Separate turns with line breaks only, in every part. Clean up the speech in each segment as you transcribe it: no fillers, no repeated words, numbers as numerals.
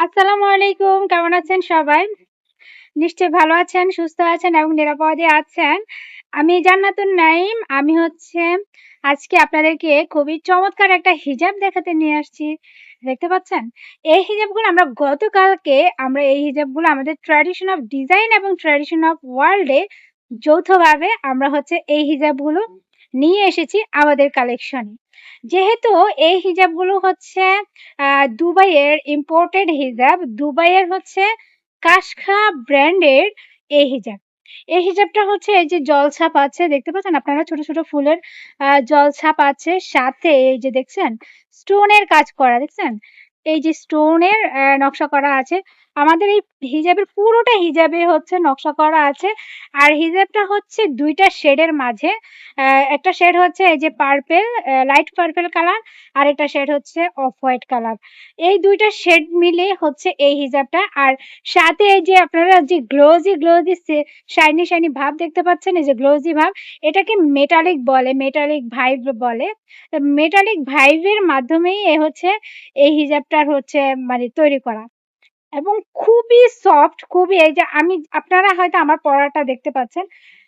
আসসালামু আলাইকুম। কেমন আছেন সবাই? নিশ্চয়ই ভালো আছেন, সুস্থ আছেন এবং নিরাপদে আছেন। আমি জান্নাতুন নাইম। আমি আজকে আপনাদেরকে খুবই চমৎকার একটা হিজাব দেখাতে নিয়ে আসছি। দেখতে পাচ্ছেন? এই হিজাবগুলো আমরা এই হিজাবগুলো আমাদের ট্র্যাডিশন অফ ডিজাইন এবং ট্র্যাডিশন অফ ওয়ার্ল্ড এ যৌথভাবে আমরা এই হিজাবগুলো নিয়ে এসেছি আমাদের কালেকশনে। যেহেতু এই হিজাবগুলো দুবাইয়ের ইম্পোর্টেড হিজাব, দুবাইয়ের কাশখা ব্র্যান্ডের এই হিজাব। এই হিজাবটা এই যে জলছাপ আছে দেখতে পাচ্ছেন আপনারা, ছোট, ছোট ফুলের জলছাপ আছে। সাথে এই যে দেখছেন স্টোনের কাজ করা দেখছেন? এই যে স্টোনের নকশা করা আছে। আমাদের এই হিজাবের পুরোটা হিজাবে নকশা করা আছে। আর হিজাবটা ২ টা শেডের মাঝে। একটা শেড এই যে পার্পল, লাইট পার্পল কালার, আরেকটা শেড অফ হোয়াইট কালার। এই ২ টা শেড মিলে এই হিজাবটা। আর সাথে এই যে আপনারা যে গ্লোজি শাইনি শাইনি ভাব দেখতে পাচ্ছেন, এই যে গ্লোজি ভাব, এটাকে মেটালিক বলে, মেটালিক ভাইব বলে। মেটালিক ভাইবের মাধ্যমেই এই হিজাবটার মানে তৈরি করা। এবং খুবই সফট, খুবই এই যে আপনারা হয়তো আমার পড়াটা দেখতে পাচ্ছেন।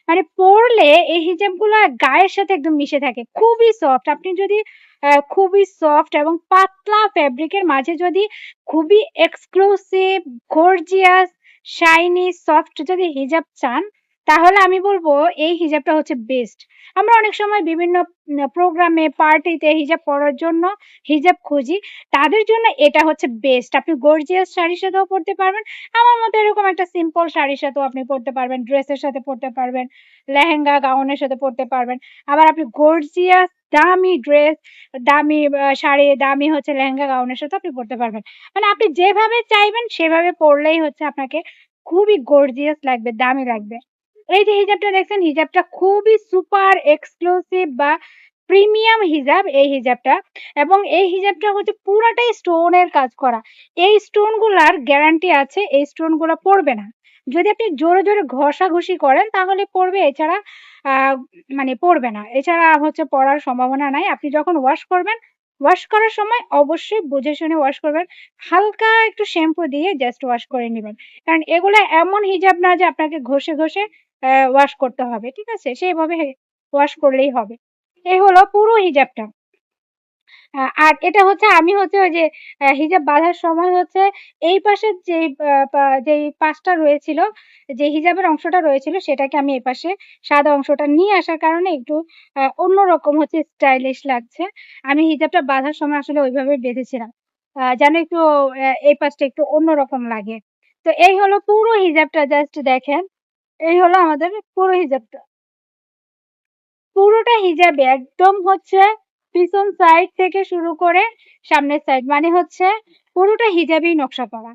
মানে পড়লে এই হিজাবগুলা গায়ের সাথে একদম মিশে থাকে। খুবই সফট। আপনি যদি খুবই সফট এবং পাতলা ফেব্রিকের মাঝে যদি খুবই এক্সক্লুসিভ, গর্জিয়াস, শাইনি, সফট যদি হিজাব চান, তাহলে আমি বলব এই হিজাবটা বেস্ট। আমরা অনেক সময় বিভিন্ন প্রোগ্রামে, পার্টিতে হিজাব পরার জন্য হিজাব খুঁজি। তাদের জন্য এটা বেস্ট। আপনি গর্জিয়াস শাড়ির সাথেও পড়তে পারবেন। আমার মতো এরকম একটা সিম্পল শাড়ির সাথেও আপনি পড়তে পারবেন, ড্রেসের সাথে পড়তে পারবেন, লেহেঙ্গা, গাউনের সাথে পড়তে পারবেন। আবার আপনি গর্জিয়াস দামি ড্রেস, দামি শাড়ি, দামি লেহেঙ্গা, গাউনের সাথেও আপনি পড়তে পারবেন। মানে আপনি যেভাবে চাইবেন সেভাবে পড়লেই আপনাকে খুবই গর্জিয়াস লাগবে, দামি লাগবে। এই যে হিজাবটা দেখছেন, হিজাবটা খুবই সুপার এক্সক্লুসিভ বা প্রিমিয়াম হিজাব এই হিজাবটা। এবং এই হিজাবটা পুরাটাই স্টোনের কাজ করা। এই স্টোনগুলার গ্যারান্টি আছে, এই স্টোনগুলা পড়বে না। যদি আপনি জোরে, জোরে ঘষাঘষি করেন তাহলে পড়বে, এছাড়া আ মানে পড়বে না। এছাড়া পড়ার সম্ভাবনা নাই। আপনি যখন ওয়াশ করবেন, ওয়াশ করার সময় অবশ্যই বুঝে শুনে ওয়াশ করবেন। হালকা একটু শ্যাম্পু দিয়ে জাস্ট ওয়াশ করে নিবেন। কারণ এগুলা এমন হিজাব না যে আপনাকে ঘষে, ঘষে ওয়াশ করতে হবে। ঠিক আছে? সেইভাবে ওয়াশ করলেই হবে। এই হলো পুরো হিজাবটা। আর এটা আমি ওই যে হিজাব বাঁধার সময় এই পাশের যেই পাশটা রয়েছিল, যে হিজাবের অংশটা রয়েছিল সেটাকে আমি এপাশে সাদা অংশটা নিয়ে আসার কারণে একটু অন্যরকম স্টাইলিশ লাগছে। আমি হিজাবটা বাঁধার সময় আসলে ওইভাবে বেঁধেছিলাম। যেন একটু এই পাশটা একটু অন্যরকম লাগে। তো এই হলো পুরো হিজাবটা, জাস্ট দেখেন। এই হলো আমাদের পুরো হিজাবটা। পুরোটা হিজাবে একদম পিছন সাইড থেকে শুরু করে সামনের সাইড, মানে পুরোটা হিজাবেই নকশা করা।